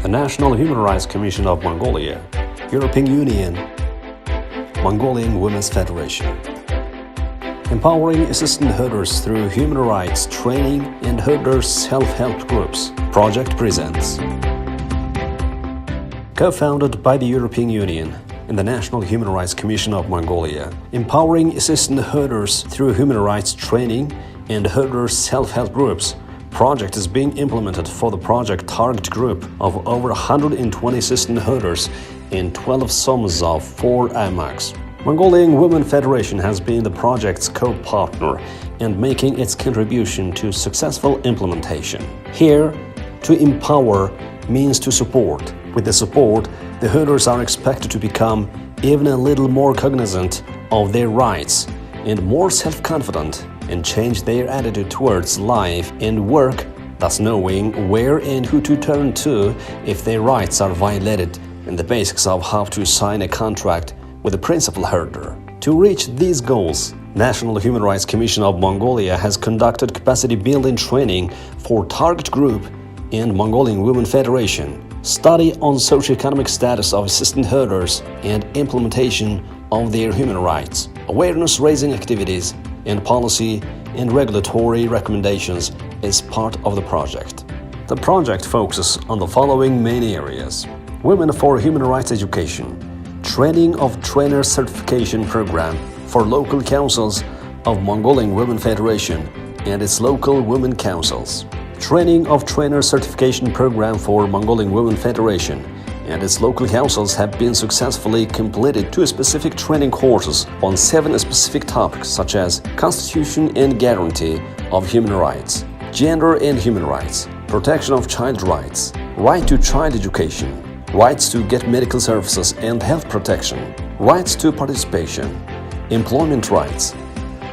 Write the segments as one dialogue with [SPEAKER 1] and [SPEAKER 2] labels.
[SPEAKER 1] the National Human Rights Commission of Mongolia, European Union, Mongolian Women's Federation. Empowering assistant herders through human rights training and herders self-help groups. Project presents. Co-founded by the European Union and the National Human Rights Commission of Mongolia, empowering assistant herders through human rights training and herders self-help groups. Project is being implemented for the project target group of over 120 assistant herders in 12 SOMs of 4 AMACs. Mongolian Women Federation has been the project's co-partner and making its contribution to successful implementation. Here, to empower means to support. With the support, the herders are expected to become even a little more cognizant of their rights and more self-confident and change their attitude towards life and work, thus knowing where and who to turn to if their rights are violated and the basics of how to sign a contract with a principal herder. To reach these goals, National Human Rights Commission of Mongolia has conducted capacity building training for target group and Mongolian Women Federation, study on socioeconomic status of assistant herders and implementation of their human rights, awareness-raising activities, and policy and regulatory recommendations is part of the project. The project focuses on the following main areas: Women for Human Rights Education, training of trainer certification program for local councils of Mongolian Women Federation and its local women councils, training of trainer certification program for Mongolian Women Federation and its local councils have been successfully completed 2 specific training courses on 7 specific topics such as Constitution and Guarantee of Human Rights, Gender and Human Rights, Protection of Child Rights, Right to Child Education, Rights to get medical services and health protection, Rights to participation, Employment rights,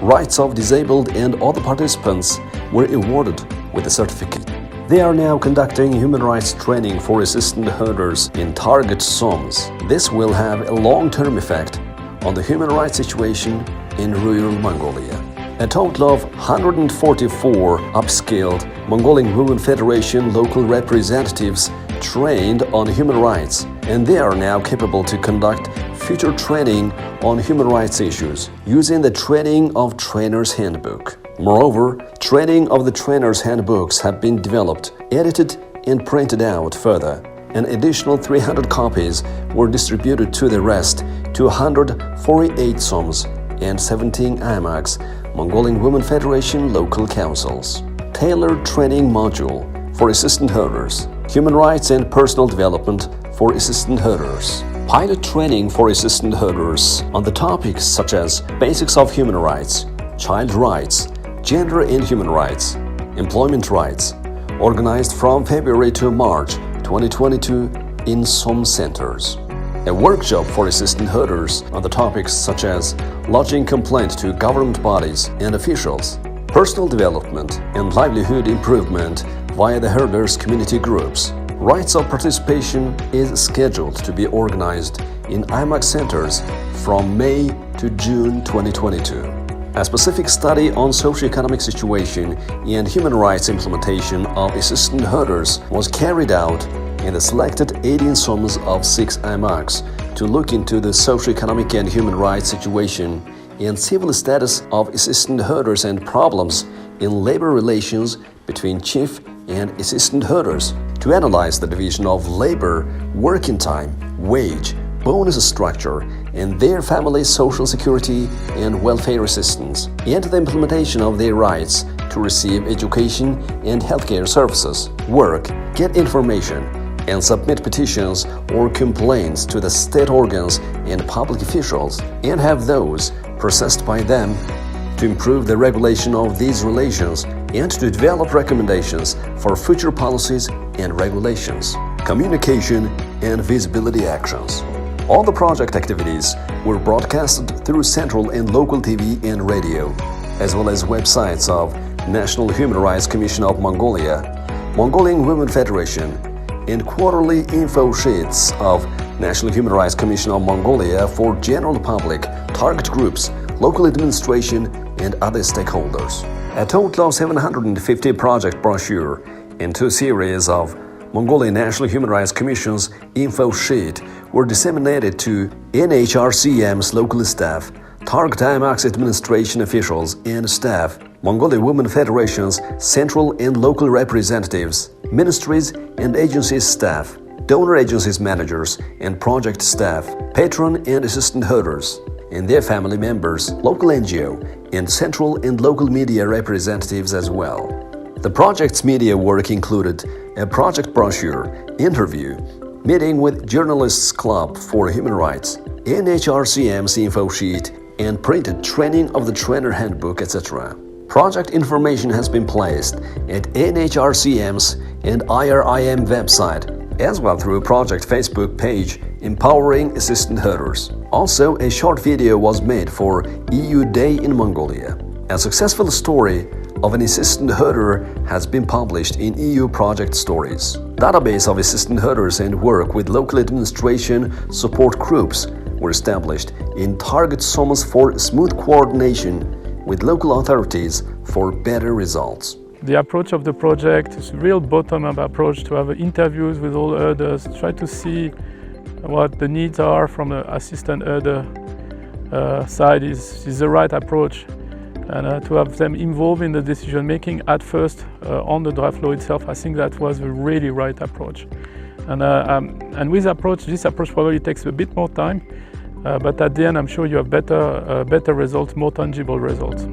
[SPEAKER 1] Rights of disabled and other participants were awarded with a certificate. They are now conducting human rights training for assistant herders in target SOMs. This will have a long-term effect on the human rights situation in rural Mongolia. A total of 144 upskilled Mongolian Women Federation local representatives trained on human rights, and they are now capable to conduct future training on human rights issues using the Training of Trainers Handbook. Moreover, training of the trainers' handbooks have been developed, edited, and printed out further. An additional 300 copies were distributed to the rest 248 SOMs and 17 AMACs, Mongolian Women Federation local councils. Tailored training module for assistant herders, human rights and personal development for assistant herders. Pilot training for assistant herders on the topics such as basics of human rights, child rights, gender and human rights, employment rights, organized from February to March 2022 in SOM centers. A workshop for assistant herders on the topics such as lodging complaint to government bodies and officials, personal development and livelihood improvement via the herders' community groups. Rights of participation is scheduled to be organized in IMAC centers from May to June 2022. A specific study on socioeconomic situation and human rights implementation of assistant herders was carried out in the selected 18 SOMs of 6 AMACs to look into the socioeconomic and human rights situation and civil status of assistant herders and problems in labor relations between chief and assistant herders, to analyze the division of labor, working time, wage, bonus structure, and their family social security and welfare assistance, and the implementation of their rights to receive education and healthcare services, work, get information, and submit petitions or complaints to the state organs and public officials, and have those processed by them, to improve the regulation of these relations and to develop recommendations for future policies and regulations, communication and visibility actions. All the project activities were broadcasted through central and local TV and radio, as well as websites of National Human Rights Commission of Mongolia, Mongolian Women Federation, and quarterly info sheets of National Human Rights Commission of Mongolia for general public, target groups, local administration, and other stakeholders. A total of 750 project brochure and 2 series of Mongolian National Human Rights Commission's info sheet were disseminated to NHRCM's local staff, Target IMAX administration officials and staff, Mongolia Women Federation's central and local representatives, ministries and agencies staff, donor agencies managers and project staff, patron and assistant herders, and their family members, local NGO, and central and local media representatives as well. The project's media work included a project brochure, interview, meeting with Journalists Club for Human Rights, NHRCM's info sheet, and printed training of the trainer handbook, etc. Project information has been placed at NHRCM's and IRIM website, as well through a project Facebook page, Empowering Assistant Herders. Also, a short video was made for EU Day in Mongolia. A successful story of an assistant herder has been published in EU Project Stories. Database of assistant herders and work with local administration support groups were established in target zones for smooth coordination with local authorities for better results.
[SPEAKER 2] The approach of the project is a real bottom-up approach to have interviews with all herders, try to see what the needs are from the assistant herder side is the right approach, and to have them involved in the decision making at first on the draft law itself. I think that was the really right approach. And with this approach probably takes a bit more time, but at the end I'm sure you have better results, more tangible results.